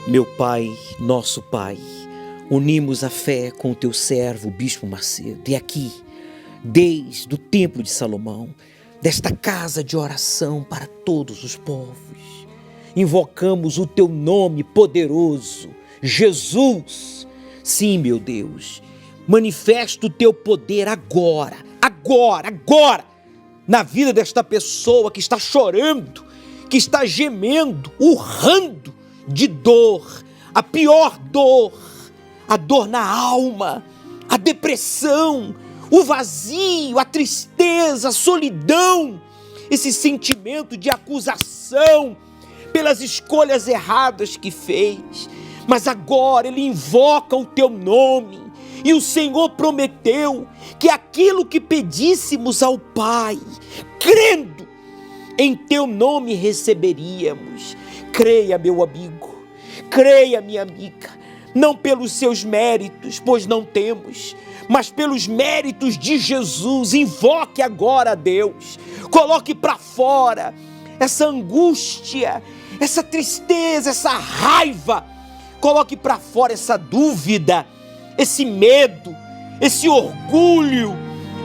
Meu Pai, nosso Pai, unimos a fé com o teu servo, o Bispo Macedo, e aqui, desde o Templo de Salomão, desta casa de oração para todos os povos, invocamos o teu nome poderoso, Jesus. Sim, meu Deus, manifesta o teu poder agora, na vida desta pessoa que está chorando, que está gemendo, urrando de dor, a pior dor, a dor na alma, a depressão, o vazio, a tristeza, a solidão, esse sentimento de acusação pelas escolhas erradas que fez. Mas agora ele invoca o teu nome e o Senhor prometeu que aquilo que pedíssemos ao Pai, crendo em teu nome receberíamos. Creia, meu amigo, creia, minha amiga, não pelos seus méritos, pois não temos, mas pelos méritos de Jesus. Invoque agora a Deus, coloque para fora essa angústia, essa tristeza, essa raiva, coloque para fora essa dúvida, esse medo, esse orgulho.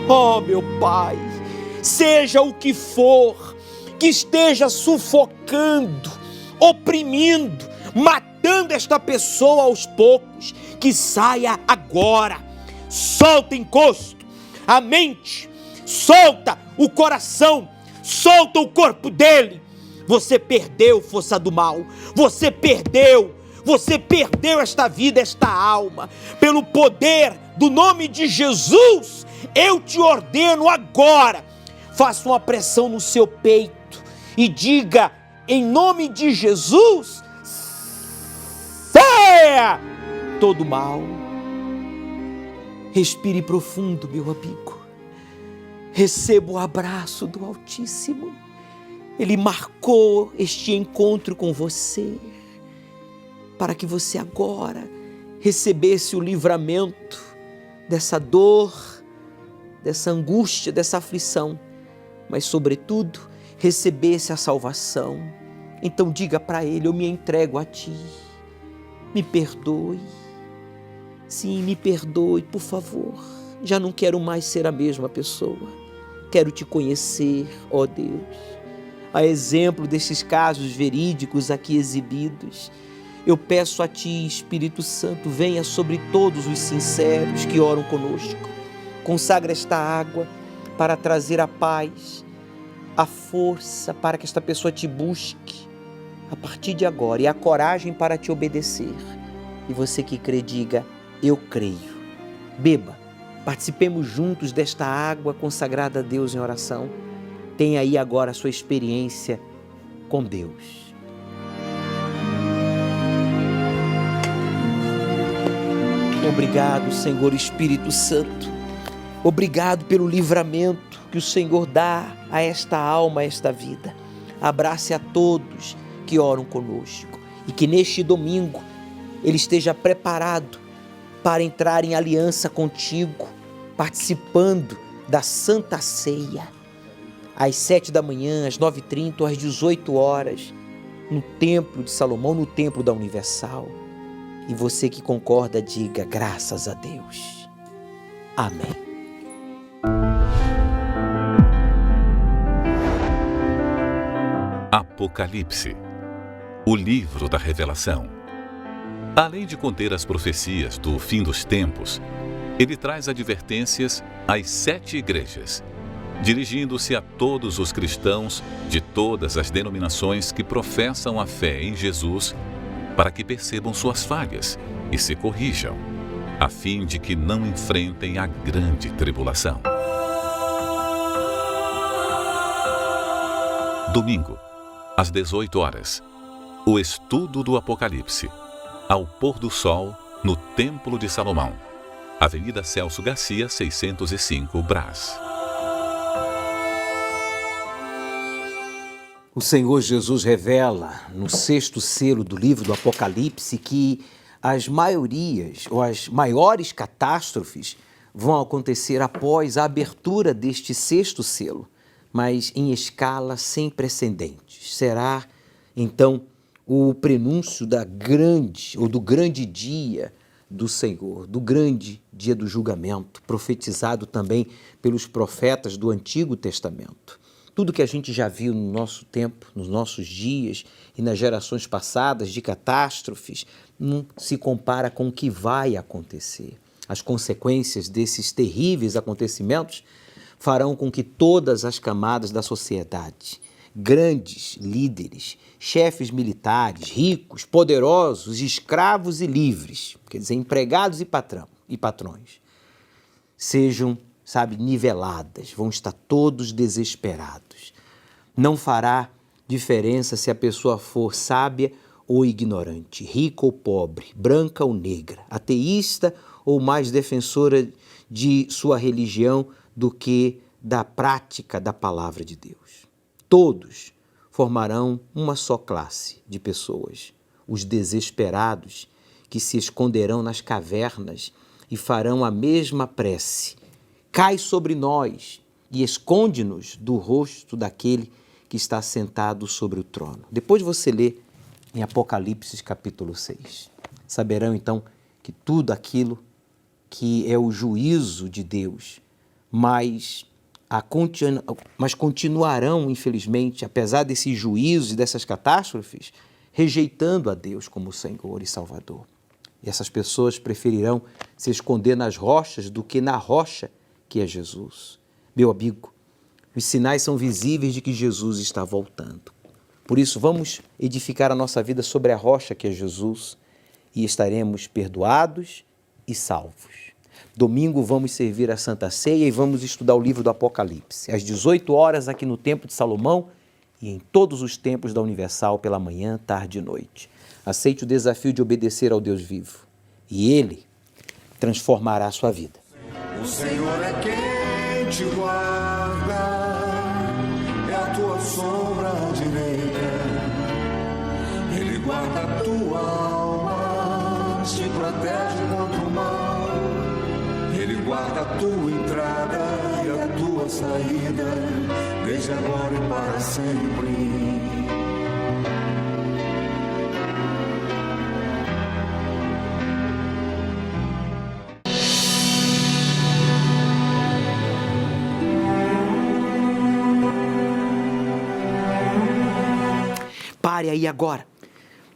Oh, meu Pai, seja o que for que esteja sufocando, oprimindo, matando esta pessoa aos poucos, que saia agora. Solta encosto, a mente, solta o coração, solta o corpo dele. Você perdeu, força do mal, você perdeu esta vida, esta alma. Pelo poder do nome de Jesus, eu te ordeno agora, faça uma pressão no seu peito e diga, em nome de Jesus, saia todo mal. Respire profundo, meu amigo. Receba o abraço do Altíssimo. Ele marcou este encontro com você para que você agora recebesse o livramento dessa dor, dessa angústia, dessa aflição, mas sobretudo recebesse a salvação. Então diga para ele, eu me entrego a ti, me perdoe, sim, me perdoe, por favor, já não quero mais ser a mesma pessoa, quero te conhecer, ó Deus. A exemplo desses casos verídicos aqui exibidos, eu peço a ti, Espírito Santo, venha sobre todos os sinceros que oram conosco, consagra esta água para trazer a paz, a força para que esta pessoa te busque a partir de agora e a coragem para te obedecer. E você que crê, diga, eu creio. Beba, participemos juntos desta água consagrada a Deus em oração. Tenha aí agora a sua experiência com Deus. Obrigado, Senhor Espírito Santo. Obrigado pelo livramento que o Senhor dá a esta alma, a esta vida. Abrace a todos que oram conosco e que neste domingo ele esteja preparado para entrar em aliança contigo, participando da Santa Ceia, às 7 da manhã, às 9h30 ou às 18 horas, no Templo de Salomão, no Templo da Universal. E você que concorda, diga, graças a Deus. Amém. Apocalipse, o livro da revelação. Além de conter as profecias do fim dos tempos, ele traz advertências às 7 igrejas, dirigindo-se a todos os cristãos de todas as denominações que professam a fé em Jesus, para que percebam suas falhas e se corrijam, a fim de que não enfrentem a grande tribulação. Domingo, às 18 horas, o estudo do Apocalipse, ao pôr do sol, no Templo de Salomão, Avenida Celso Garcia, 605, Brás. O Senhor Jesus revela no 6º selo do livro do Apocalipse que as maiorias ou as maiores catástrofes vão acontecer após a abertura deste 6º selo, mas em escala sem precedentes. Será, então, o prenúncio do grande dia do Senhor, do grande dia do julgamento, profetizado também pelos profetas do Antigo Testamento. Tudo que a gente já viu no nosso tempo, nos nossos dias e nas gerações passadas de catástrofes, não se compara com o que vai acontecer. As consequências desses terríveis acontecimentos farão com que todas as camadas da sociedade, grandes líderes, chefes militares, ricos, poderosos, escravos e livres, quer dizer, empregados e patrões, sejam, niveladas, vão estar todos desesperados. Não fará diferença se a pessoa for sábia ou ignorante, rica ou pobre, branca ou negra, ateísta ou mais defensora de sua religião do que da prática da palavra de Deus. Todos formarão uma só classe de pessoas, os desesperados que se esconderão nas cavernas e farão a mesma prece: cai sobre nós e esconde-nos do rosto daquele que está sentado sobre o trono. Depois você lê em Apocalipse capítulo 6. Saberão então que tudo aquilo que é o juízo de Deus, mas continuarão, infelizmente, apesar desses juízos e dessas catástrofes, rejeitando a Deus como Senhor e Salvador. E essas pessoas preferirão se esconder nas rochas do que na rocha que é Jesus. Meu amigo, os sinais são visíveis de que Jesus está voltando. Por isso, vamos edificar a nossa vida sobre a rocha que é Jesus e estaremos perdoados e salvos. Domingo vamos servir a Santa Ceia e vamos estudar o livro do Apocalipse, às 18 horas aqui no Templo de Salomão e em todos os templos da Universal pela manhã, tarde e noite. Aceite o desafio de obedecer ao Deus vivo e Ele transformará a sua vida. O Senhor é quem te guarda, é a tua sombra direita. Ele guarda a tua alma, te protege contra o mal. Ele guarda a tua entrada e a tua saída, desde agora e para sempre. Pare aí agora.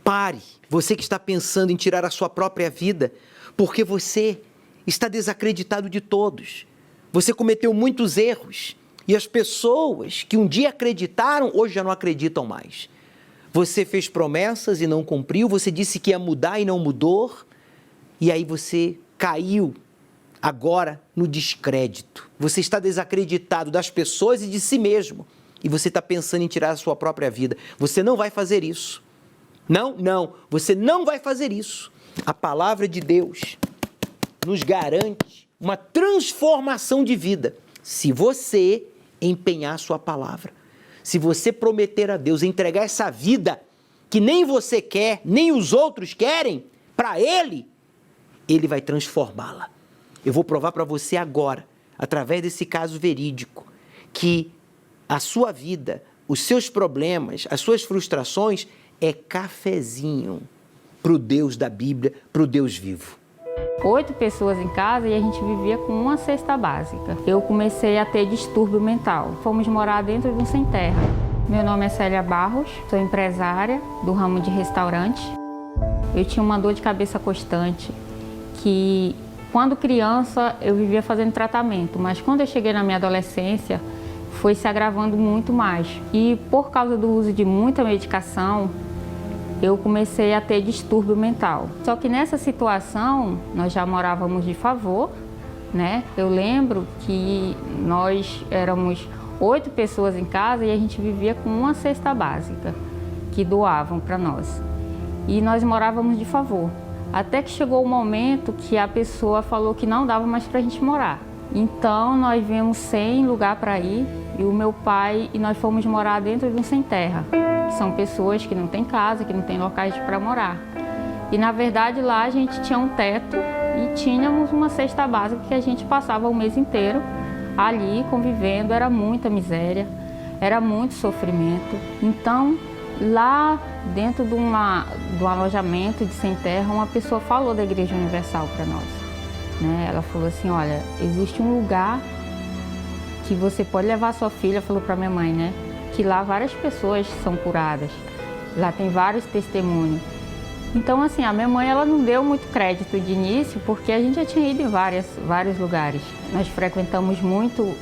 Pare. Você que está pensando em tirar a sua própria vida, porque você está desacreditado de todos. Você cometeu muitos erros e as pessoas que um dia acreditaram, hoje já não acreditam mais. Você fez promessas e não cumpriu, você disse que ia mudar e não mudou, e aí você caiu agora no descrédito. Você está desacreditado das pessoas e de si mesmo. E você está pensando em tirar a sua própria vida. Você não vai fazer isso. Não, você não vai fazer isso. A palavra de Deus nos garante uma transformação de vida. Se você empenhar a sua palavra, se você prometer a Deus entregar essa vida que nem você quer, nem os outros querem, para Ele, Ele vai transformá-la. Eu vou provar para você agora, através desse caso verídico, que a sua vida, os seus problemas, as suas frustrações é cafezinho para o Deus da Bíblia, para o Deus vivo. 8 pessoas em casa e a gente vivia com uma cesta básica. Eu comecei a ter distúrbio mental. Fomos morar dentro de um sem terra. Meu nome é Célia Barros, sou empresária do ramo de restaurante. Eu tinha uma dor de cabeça constante que, quando criança, eu vivia fazendo tratamento, mas quando eu cheguei na minha adolescência, foi se agravando muito mais. E por causa do uso de muita medicação, eu comecei a ter distúrbio mental. Só que nessa situação, nós já morávamos de favor, né? Eu lembro que nós éramos 8 pessoas em casa e a gente vivia com uma cesta básica que doavam para nós. E nós morávamos de favor. Até que chegou o momento que a pessoa falou que não dava mais para a gente morar. Então nós viemos sem lugar para ir e o meu pai e nós fomos morar dentro de um sem terra. São pessoas que não têm casa, que não têm locais para morar. E na verdade lá a gente tinha um teto e tínhamos uma cesta básica que a gente passava o mês inteiro ali convivendo. Era muita miséria, era muito sofrimento. Então lá dentro de do alojamento de Sem Terra, uma pessoa falou da Igreja Universal para nós. Né? Ela falou assim, olha, existe um lugar que você pode levar sua filha, falou para minha mãe, né? Que lá várias pessoas são curadas, lá tem vários testemunhos. Então, assim, a minha mãe, ela não deu muito crédito de início, porque a gente já tinha ido em vários lugares. Nós frequentamos muito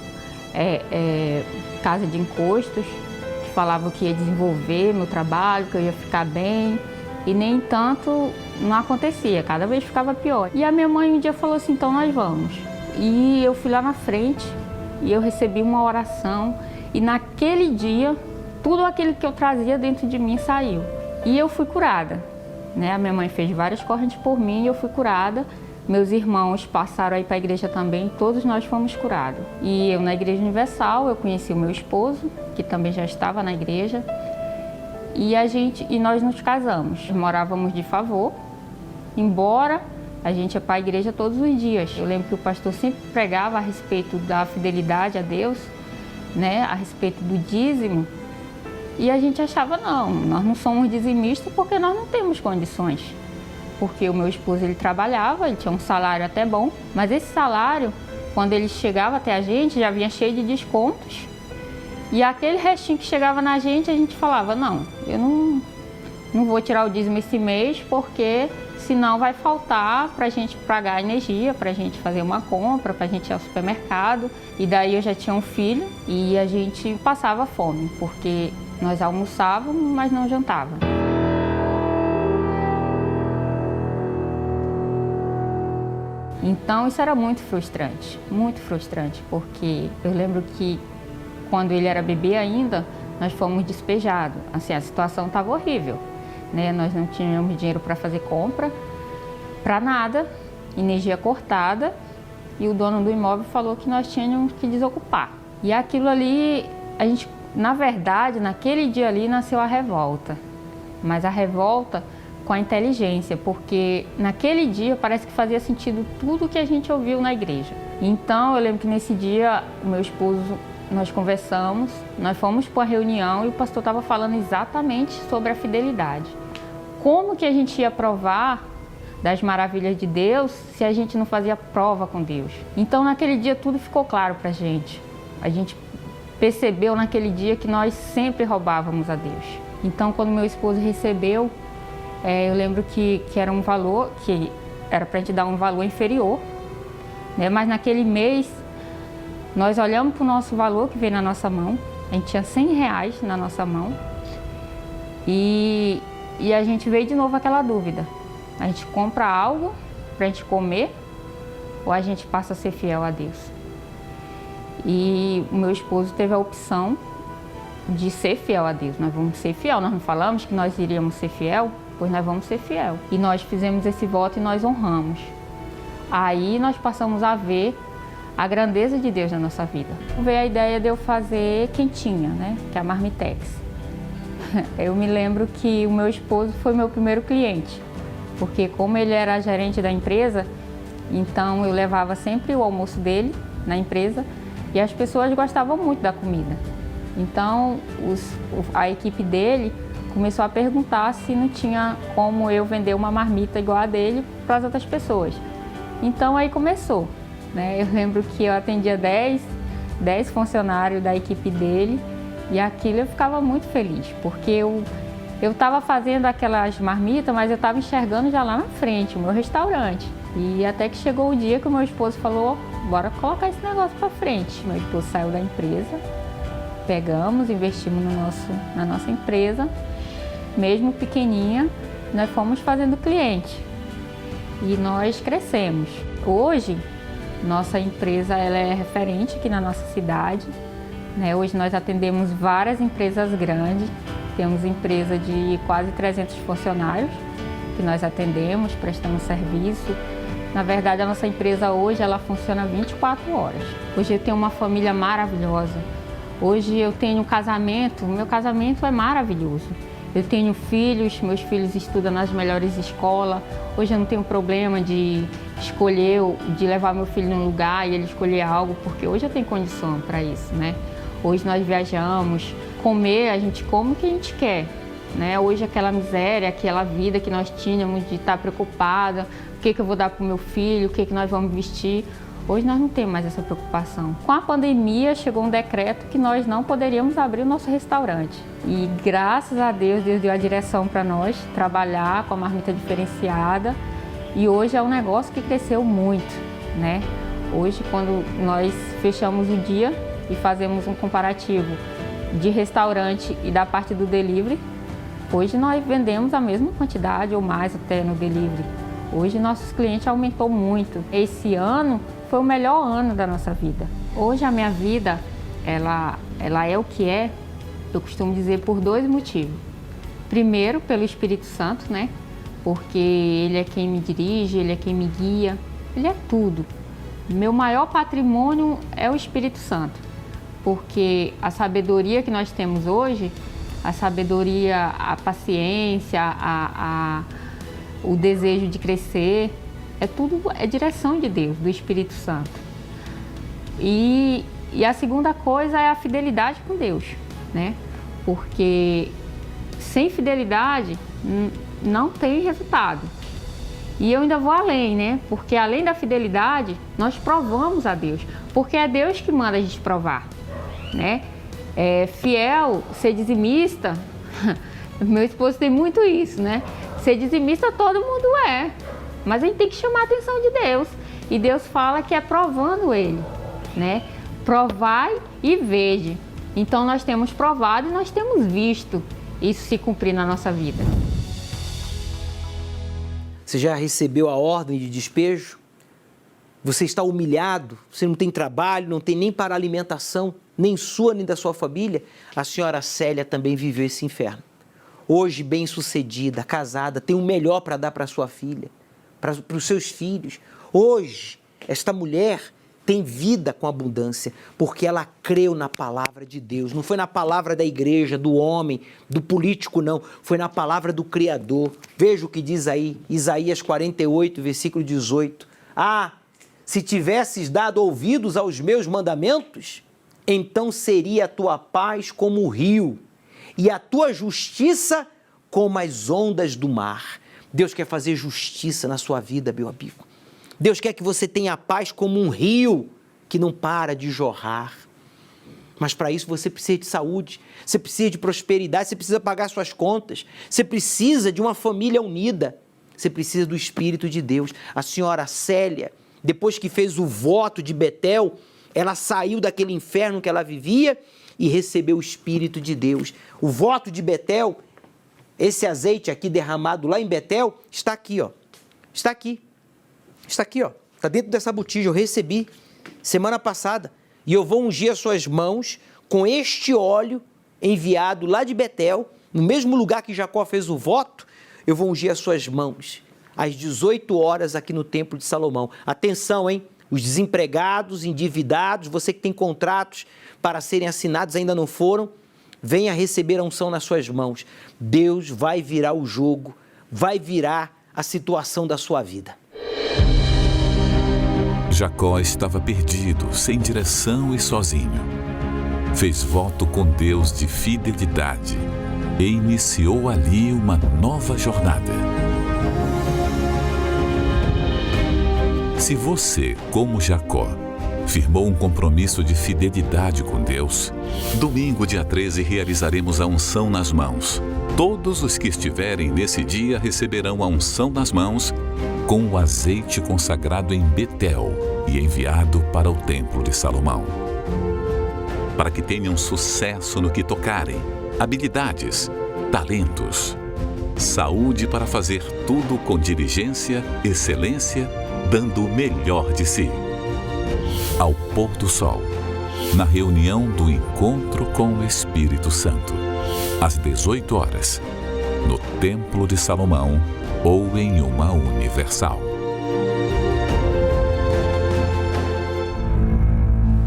casa de encostos, que falavam que ia desenvolver meu trabalho, que eu ia ficar bem, e nem tanto não acontecia, cada vez ficava pior. E a minha mãe um dia falou assim, então nós vamos. E eu fui lá na frente, e eu recebi uma oração, e naquele dia, tudo aquilo que eu trazia dentro de mim saiu. E eu fui curada. Né? A minha mãe fez várias correntes por mim e eu fui curada. Meus irmãos passaram aí para a igreja também, todos nós fomos curados. E eu na Igreja Universal, eu conheci o meu esposo, que também já estava na igreja, e nós nos casamos. Morávamos de favor, embora a gente ia para a igreja todos os dias. Eu lembro que o pastor sempre pregava a respeito da fidelidade a Deus, né? A respeito do dízimo. E a gente achava, não, nós não somos dizimistas porque nós não temos condições. Porque o meu esposo, ele trabalhava, ele tinha um salário até bom, mas esse salário, quando ele chegava até a gente, já vinha cheio de descontos. E aquele restinho que chegava na gente, a gente falava, não, eu não vou tirar o dízimo esse mês porque senão vai faltar para a gente pagar energia, para a gente fazer uma compra, para a gente ir ao supermercado. E daí eu já tinha um filho e a gente passava fome, porque nós almoçávamos, mas não jantávamos. Então isso era muito frustrante, porque eu lembro que quando ele era bebê ainda, nós fomos despejados. Assim, a situação estava horrível, né? Nós não tínhamos dinheiro para fazer compra, para nada, energia cortada, e o dono do imóvel falou que nós tínhamos que desocupar. E aquilo ali, a gente, na verdade, naquele dia ali nasceu a revolta, mas a revolta com a inteligência, porque naquele dia parece que fazia sentido tudo que a gente ouviu na igreja. Então eu lembro que nesse dia o meu esposo, nós conversamos, nós fomos para uma reunião e o pastor estava falando exatamente sobre a fidelidade. Como que a gente ia provar das maravilhas de Deus se a gente não fazia prova com Deus? Então naquele dia tudo ficou claro para a gente. A gente percebeu naquele dia que nós sempre roubávamos a Deus. Então quando meu esposo recebeu, eu lembro que era um valor, que era para a gente dar um valor inferior, né? Mas naquele mês, nós olhamos para o nosso valor que veio na nossa mão, a gente tinha R$100 na nossa mão, e a gente veio de novo aquela dúvida, a gente compra algo para a gente comer, ou a gente passa a ser fiel a Deus? E o meu esposo teve a opção de ser fiel a Deus. Nós vamos ser fiel, nós não falamos que nós iríamos ser fiel? Pois nós vamos ser fiel. E nós fizemos esse voto e nós honramos. Aí nós passamos a ver a grandeza de Deus na nossa vida. Veio a ideia de eu fazer quentinha, né? Que é a Marmitex. Eu me lembro que o meu esposo foi meu primeiro cliente, porque como ele era gerente da empresa, então eu levava sempre o almoço dele na empresa e as pessoas gostavam muito da comida. Então a equipe dele começou a perguntar se não tinha como eu vender uma marmita igual a dele para as outras pessoas. Então aí começou, né? Eu lembro que eu atendia 10 funcionários da equipe dele e aquilo eu ficava muito feliz, porque eu estava fazendo aquelas marmitas, mas eu estava enxergando já lá na frente o meu restaurante. E até que chegou o dia que o meu esposo falou, bora colocar esse negócio para frente. Meu esposo saiu da empresa, pegamos, investimos na nossa empresa, mesmo pequenininha, nós fomos fazendo cliente e nós crescemos. Hoje, nossa empresa ela é referente aqui na nossa cidade, né? Hoje nós atendemos várias empresas grandes, temos empresa de quase 300 funcionários que nós atendemos, prestamos serviço. Na verdade, a nossa empresa hoje ela funciona 24 horas. Hoje eu tenho uma família maravilhosa. Hoje eu tenho um casamento, meu casamento é maravilhoso. Eu tenho filhos, meus filhos estudam nas melhores escolas. Hoje eu não tenho problema de escolher, de levar meu filho num lugar e ele escolher algo, porque hoje eu tenho condição para isso, né? Hoje nós viajamos, comer, a gente come o que a gente quer. né? Hoje aquela miséria, aquela vida que nós tínhamos de estar preocupada, o que eu vou dar para o meu filho, o que nós vamos vestir. Hoje nós não temos mais essa preocupação. Com a pandemia chegou um decreto que nós não poderíamos abrir o nosso restaurante. E graças a Deus, Deus deu a direção para nós trabalhar com a marmita diferenciada. E hoje é um negócio que cresceu muito, né? Hoje, quando nós fechamos o dia e fazemos um comparativo de restaurante e da parte do delivery, hoje nós vendemos a mesma quantidade ou mais até no delivery. Hoje nossos clientes aumentou muito. Esse ano foi o melhor ano da nossa vida. Hoje a minha vida, ela é o que é, eu costumo dizer, por 2 motivos. Primeiro, pelo Espírito Santo, né? Porque Ele é quem me dirige, Ele é quem me guia, Ele é tudo. Meu maior patrimônio é o Espírito Santo, porque a sabedoria que nós temos hoje, a sabedoria, a paciência, o desejo de crescer, é direção de Deus, do Espírito Santo. E a segunda coisa é a fidelidade com Deus, né? Porque sem fidelidade não tem resultado. E eu ainda vou além, né? Porque além da fidelidade, nós provamos a Deus. Porque é Deus que manda a gente provar, né? Fiel, ser dizimista, meu esposo tem muito isso, né? Ser dizimista todo mundo é, mas a gente tem que chamar a atenção de Deus. E Deus fala que é provando Ele, né? Provai e veja. Então nós temos provado e nós temos visto isso se cumprir na nossa vida. Você já recebeu a ordem de despejo? Você está humilhado? Você não tem trabalho, não tem nem para alimentação, nem sua, nem da sua família? A senhora Célia também viveu esse inferno. Hoje, bem-sucedida, casada, tem o melhor para dar para sua filha, para os seus filhos. Hoje, esta mulher tem vida com abundância, porque ela creu na palavra de Deus. Não foi na palavra da igreja, do homem, do político, não. Foi na palavra do Criador. Veja o que diz aí, Isaías 48, versículo 18. Ah, se tivesses dado ouvidos aos meus mandamentos, então seria a tua paz como o rio, e a tua justiça como as ondas do mar. Deus quer fazer justiça na sua vida, meu amigo. Deus quer que você tenha paz como um rio que não para de jorrar. Mas para isso você precisa de saúde, você precisa de prosperidade, você precisa pagar suas contas, você precisa de uma família unida, você precisa do Espírito de Deus. A senhora Célia, depois que fez o voto de Betel, ela saiu daquele inferno que ela vivia e recebeu o Espírito de Deus. O voto de Betel, esse azeite aqui derramado lá em Betel, está aqui, ó. Está aqui. Está aqui, ó. Está dentro dessa botija. Eu recebi semana passada. E eu vou ungir as suas mãos com este óleo enviado lá de Betel, no mesmo lugar que Jacó fez o voto. Eu vou ungir as suas mãos às 18 horas aqui no Templo de Salomão. Atenção, hein? Os desempregados, endividados, você que tem contratos para serem assinados, ainda não foram, venha receber a unção nas suas mãos. Deus vai virar o jogo, vai virar a situação da sua vida. Jacó estava perdido, sem direção e sozinho. Fez voto com Deus de fidelidade e iniciou ali uma nova jornada. Se você, como Jacó, firmou um compromisso de fidelidade com Deus, domingo, dia 13, realizaremos a unção nas mãos. Todos os que estiverem nesse dia receberão a unção nas mãos com o azeite consagrado em Betel e enviado para o Templo de Salomão. Para que tenham sucesso no que tocarem, habilidades, talentos, saúde para fazer tudo com diligência, excelência, dando o melhor de si. Ao pôr do sol, na reunião do encontro com o Espírito Santo, às 18 horas, no Templo de Salomão ou em uma Universal.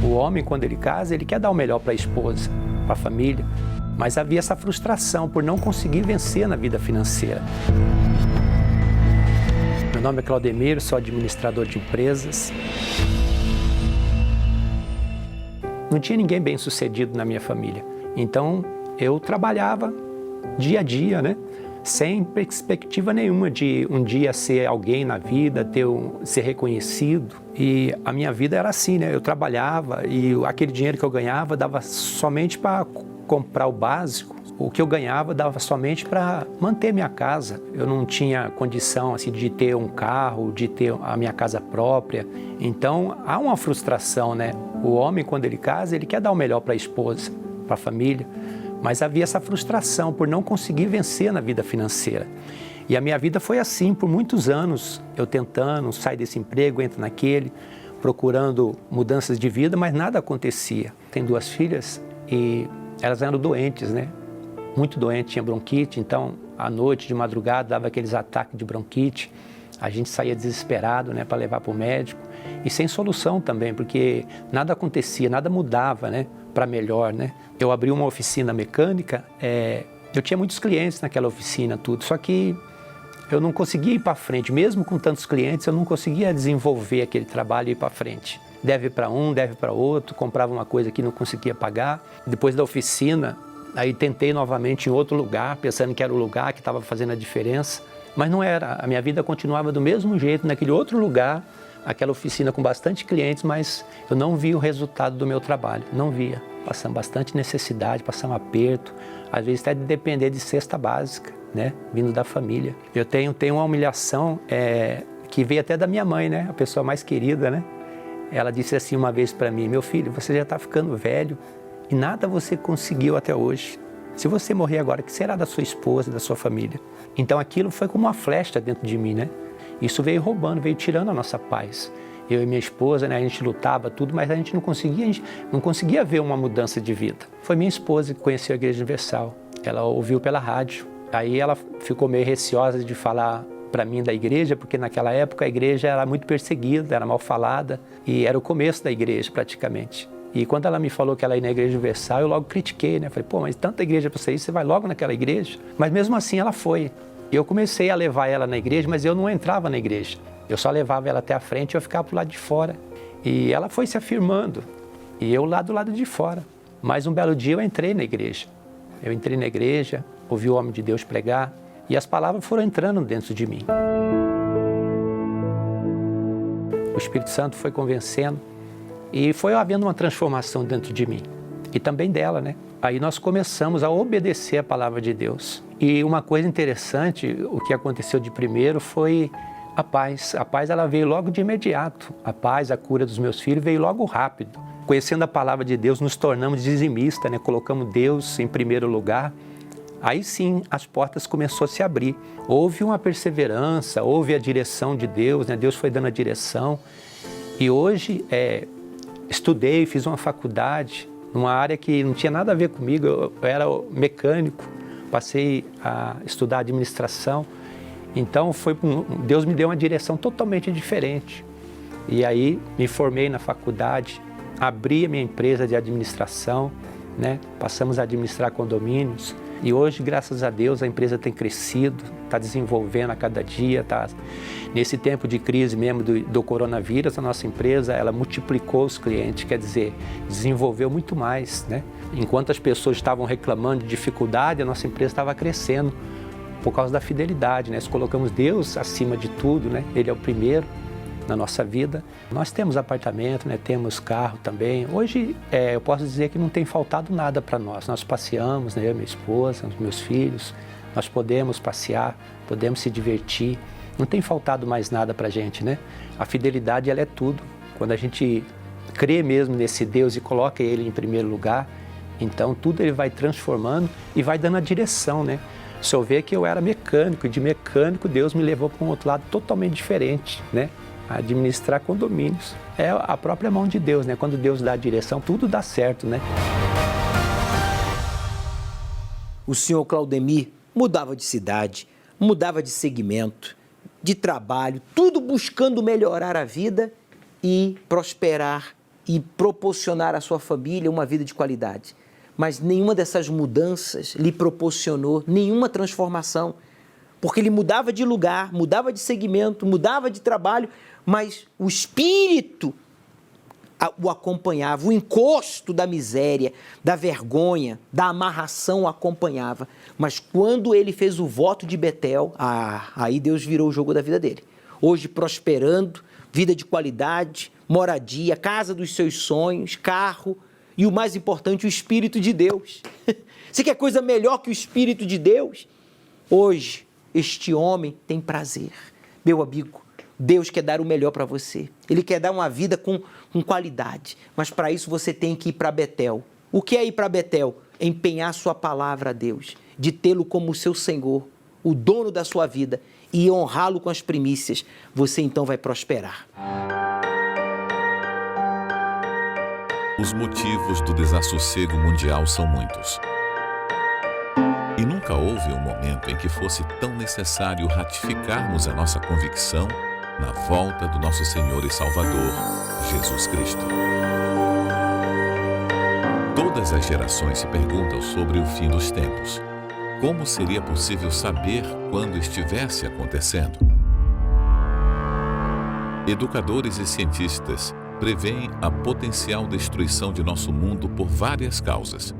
O homem, quando ele casa, ele quer dar o melhor para a esposa, para a família, mas havia essa frustração por não conseguir vencer na vida financeira. Meu nome é Claudemiro, sou administrador de empresas. Não tinha ninguém bem sucedido na minha família, então eu trabalhava dia a dia, né? Sem perspectiva nenhuma de um dia ser alguém na vida, ser reconhecido. E a minha vida era assim, né? Eu trabalhava e aquele dinheiro que eu ganhava dava somente para comprar o básico. O que eu ganhava dava somente para manter minha casa. Eu não tinha condição assim, de ter um carro, de ter a minha casa própria. Então, há uma frustração, né? O homem, quando ele casa, ele quer dar o melhor para a esposa, para a família. Mas havia essa frustração por não conseguir vencer na vida financeira. E a minha vida foi assim por muitos anos, eu tentando sair desse emprego, entro naquele, procurando mudanças de vida, mas nada acontecia. Tenho 2 filhas e elas eram doentes, né? Muito doentes, tinha bronquite, então à noite, de madrugada, dava aqueles ataques de bronquite. A gente saía desesperado, né, para levar para o médico e sem solução também, porque nada acontecia, nada mudava, né, para melhor, né. Eu abri uma oficina mecânica, eu tinha muitos clientes naquela oficina, tudo, só que eu não conseguia ir para frente, mesmo com tantos clientes, eu não conseguia desenvolver aquele trabalho e ir para frente. Deve para um, deve para outro, comprava uma coisa que não conseguia pagar. Depois da oficina, aí tentei novamente em outro lugar, pensando que era o lugar que estava fazendo a diferença. Mas não era, a minha vida continuava do mesmo jeito, naquele outro lugar, aquela oficina com bastante clientes, mas eu não via o resultado do meu trabalho, não via. Passando bastante necessidade, passando aperto, às vezes até de depender de cesta básica, né, vindo da família. Eu tenho uma humilhação que veio até da minha mãe, né, a pessoa mais querida, né. Ela disse assim uma vez para mim: meu filho, você já está ficando velho e nada você conseguiu até hoje. Se você morrer agora, o que será da sua esposa, da sua família? Então aquilo foi como uma flecha dentro de mim, né? Isso veio roubando, veio tirando a nossa paz. Eu e minha esposa, né, a gente lutava tudo, mas a gente não conseguia ver uma mudança de vida. Foi minha esposa que conheceu a Igreja Universal. Ela ouviu pela rádio. Aí ela ficou meio receosa de falar para mim da igreja, porque naquela época a igreja era muito perseguida, era mal falada e era o começo da igreja praticamente. E quando ela me falou que ela ia na Igreja Universal, eu logo critiquei, né? Falei, pô, mas tanta igreja para você ir, você vai logo naquela igreja? Mas mesmo assim ela foi. Eu comecei a levar ela na igreja, mas eu não entrava na igreja. Eu só levava ela até a frente e eu ficava pro lado de fora. E ela foi se afirmando, e eu lá do lado de fora. Mas um belo dia eu entrei na igreja. Eu entrei na igreja, ouvi o homem de Deus pregar, e as palavras foram entrando dentro de mim. O Espírito Santo foi convencendo, e foi havendo uma transformação dentro de mim, e também dela, né? Aí nós começamos a obedecer a palavra de Deus. E uma coisa interessante, o que aconteceu de primeiro foi a paz. A paz, ela veio logo de imediato. A paz, a cura dos meus filhos veio logo rápido. Conhecendo a palavra de Deus, nos tornamos dizimistas, né? Colocamos Deus em primeiro lugar. Aí sim, as portas começaram a se abrir. Houve uma perseverança, houve a direção de Deus, né? Deus foi dando a direção. E hoje, estudei, fiz uma faculdade, numa área que não tinha nada a ver comigo. Eu era mecânico, passei a estudar administração. Então, Deus me deu uma direção totalmente diferente. E aí, me formei na faculdade, abri a minha empresa de administração, né? Passamos a administrar condomínios. E hoje, graças a Deus, a empresa tem crescido, está desenvolvendo a cada dia. Nesse tempo de crise mesmo do coronavírus, a nossa empresa ela multiplicou os clientes, quer dizer, desenvolveu muito mais, né? Enquanto as pessoas estavam reclamando de dificuldade, a nossa empresa estava crescendo por causa da fidelidade, né? Nós colocamos Deus acima de tudo, né? Ele é o primeiro na nossa vida. Nós temos apartamento, né? Temos carro também. Hoje, eu posso dizer que não tem faltado nada para nós. Nós passeamos, né? Eu, minha esposa, os meus filhos, nós podemos passear, podemos se divertir. Não tem faltado mais nada para a gente, né? A fidelidade, ela é tudo. Quando a gente crê mesmo nesse Deus e coloca Ele em primeiro lugar, então tudo Ele vai transformando e vai dando a direção, né? Se eu ver que eu era mecânico, e de mecânico Deus me levou para um outro lado totalmente diferente, né? Administrar condomínios. É a própria mão de Deus, né? Quando Deus dá a direção, tudo dá certo, né? O senhor Claudemir mudava de cidade, mudava de segmento, de trabalho, tudo buscando melhorar a vida e prosperar e proporcionar à sua família uma vida de qualidade. Mas nenhuma dessas mudanças lhe proporcionou nenhuma transformação, porque ele mudava de lugar, mudava de segmento, mudava de trabalho, mas o espírito o acompanhava, o encosto da miséria, da vergonha, da amarração o acompanhava. Mas quando ele fez o voto de Betel, aí Deus virou o jogo da vida dele. Hoje prosperando, vida de qualidade, moradia, casa dos seus sonhos, carro e o mais importante, o Espírito de Deus. Você quer coisa melhor que o Espírito de Deus? Hoje, este homem tem prazer. Meu amigo, Deus quer dar o melhor para você. Ele quer dar uma vida com qualidade. Mas para isso você tem que ir para Betel. O que é ir para Betel? Empenhar sua palavra a Deus, de tê-lo como seu Senhor, o dono da sua vida, e honrá-lo com as primícias. Você então vai prosperar. Os motivos do desassossego mundial são muitos. E nunca houve um momento em que fosse tão necessário ratificarmos a nossa convicção na volta do nosso Senhor e Salvador, Jesus Cristo. Todas as gerações se perguntam sobre o fim dos tempos. Como seria possível saber quando estivesse acontecendo? Educadores e cientistas preveem a potencial destruição de nosso mundo por várias causas,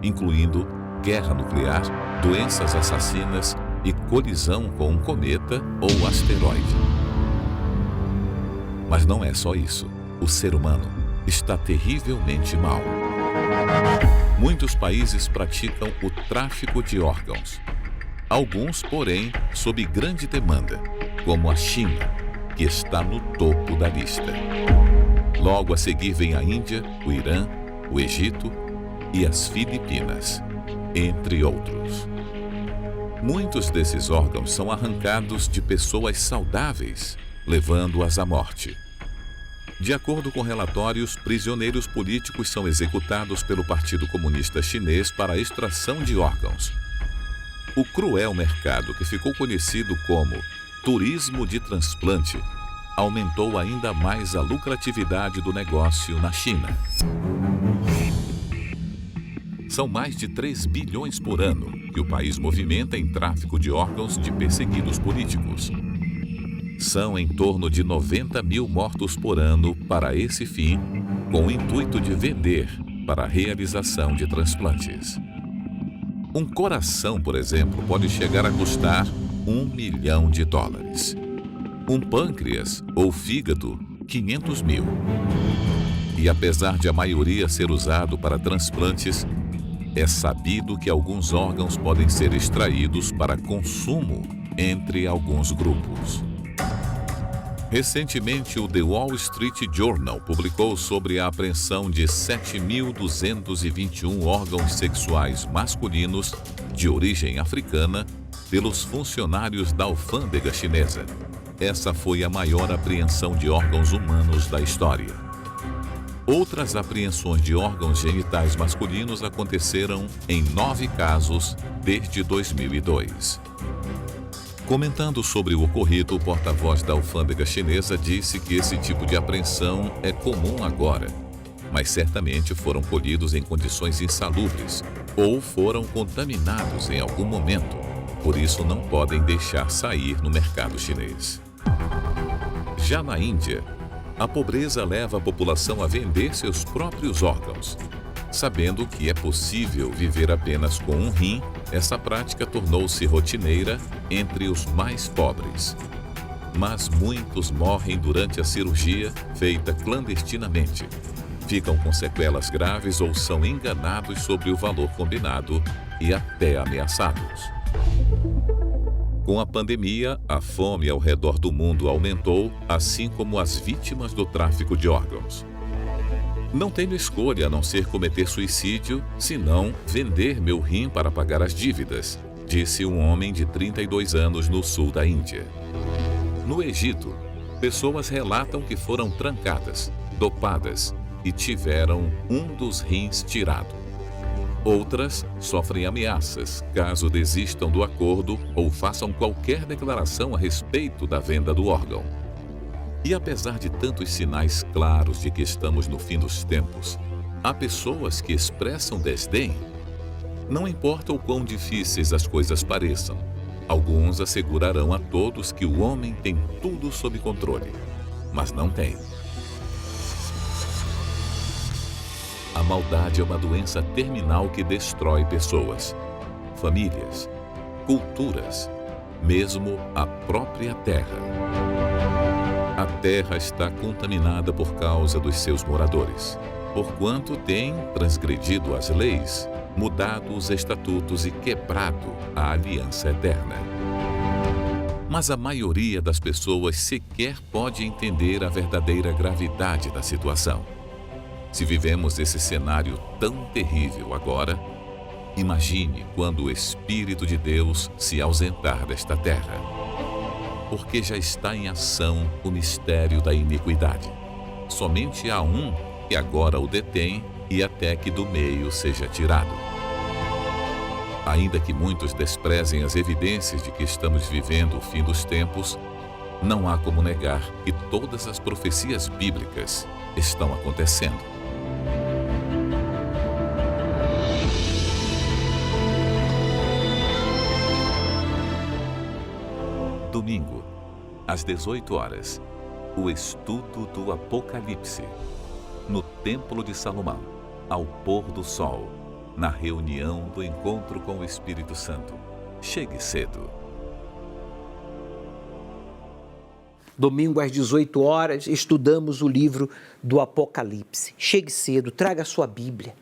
incluindo guerra nuclear, doenças assassinas e colisão com um cometa ou asteroide. Mas não é só isso. O ser humano está terrivelmente mal. Muitos países praticam o tráfico de órgãos. Alguns, porém, sob grande demanda, como a China, que está no topo da lista. Logo a seguir vem a Índia, o Irã, o Egito e as Filipinas, entre outros. Muitos desses órgãos são arrancados de pessoas saudáveis, levando-as à morte. De acordo com relatórios, prisioneiros políticos são executados pelo Partido Comunista Chinês para a extração de órgãos. O cruel mercado, que ficou conhecido como turismo de transplante, aumentou ainda mais a lucratividade do negócio na China. São mais de 3 bilhões por ano que o país movimenta em tráfico de órgãos de perseguidos políticos. São em torno de 90 mil mortos por ano para esse fim, com o intuito de vender para a realização de transplantes. Um coração, por exemplo, pode chegar a custar $1 milhão. Um pâncreas ou fígado, 500 mil. E apesar de a maioria ser usado para transplantes, é sabido que alguns órgãos podem ser extraídos para consumo entre alguns grupos. Recentemente, o The Wall Street Journal publicou sobre a apreensão de 7.221 órgãos sexuais masculinos de origem africana pelos funcionários da alfândega chinesa. Essa foi a maior apreensão de órgãos humanos da história. Outras apreensões de órgãos genitais masculinos aconteceram em 9 casos desde 2002. Comentando sobre o ocorrido, o porta-voz da alfândega chinesa disse que esse tipo de apreensão é comum agora, mas certamente foram colhidos em condições insalubres ou foram contaminados em algum momento, por isso não podem deixar sair no mercado chinês. Já na Índia, a pobreza leva a população a vender seus próprios órgãos. Sabendo que é possível viver apenas com um rim, essa prática tornou-se rotineira entre os mais pobres. Mas muitos morrem durante a cirurgia feita clandestinamente. Ficam com sequelas graves ou são enganados sobre o valor combinado e até ameaçados. Com a pandemia, a fome ao redor do mundo aumentou, assim como as vítimas do tráfico de órgãos. Não tenho escolha a não ser cometer suicídio, senão vender meu rim para pagar as dívidas, disse um homem de 32 anos no sul da Índia. No Egito, pessoas relatam que foram trancadas, dopadas e tiveram um dos rins tirado. Outras sofrem ameaças caso desistam do acordo ou façam qualquer declaração a respeito da venda do órgão. E apesar de tantos sinais claros de que estamos no fim dos tempos, há pessoas que expressam desdém. Não importa o quão difíceis as coisas pareçam, alguns assegurarão a todos que o homem tem tudo sob controle, mas não tem. A maldade é uma doença terminal que destrói pessoas, famílias, culturas, mesmo a própria terra. A terra está contaminada por causa dos seus moradores, porquanto tem transgredido as leis, mudado os estatutos e quebrado a aliança eterna. Mas a maioria das pessoas sequer pode entender a verdadeira gravidade da situação. Se vivemos esse cenário tão terrível agora, imagine quando o Espírito de Deus se ausentar desta terra. Porque já está em ação o mistério da iniquidade. Somente há um que agora o detém e até que do meio seja tirado. Ainda que muitos desprezem as evidências de que estamos vivendo o fim dos tempos, não há como negar que todas as profecias bíblicas estão acontecendo. Domingo, às 18 horas, o estudo do Apocalipse, no Templo de Salomão, ao pôr do sol, na reunião do encontro com o Espírito Santo. Chegue cedo. Domingo às 18 horas, estudamos o livro do Apocalipse. Chegue cedo, traga a sua Bíblia.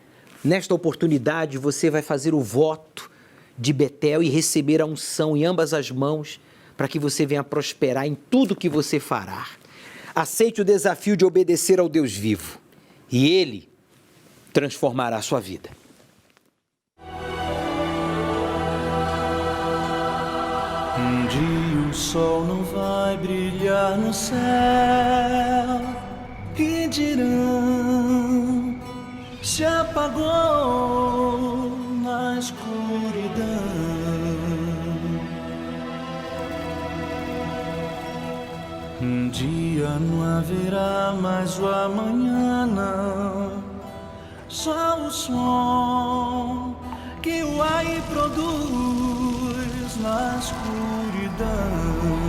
Nesta oportunidade, você vai fazer o voto de Betel e receber a unção em ambas as mãos, para que você venha prosperar em tudo que você fará. Aceite o desafio de obedecer ao Deus vivo e Ele transformará a sua vida. Um dia o sol não vai brilhar no céu e dirão, se apagou na escuridão. Um dia não haverá mais o amanhã, não. Só o som que o ar produz na escuridão.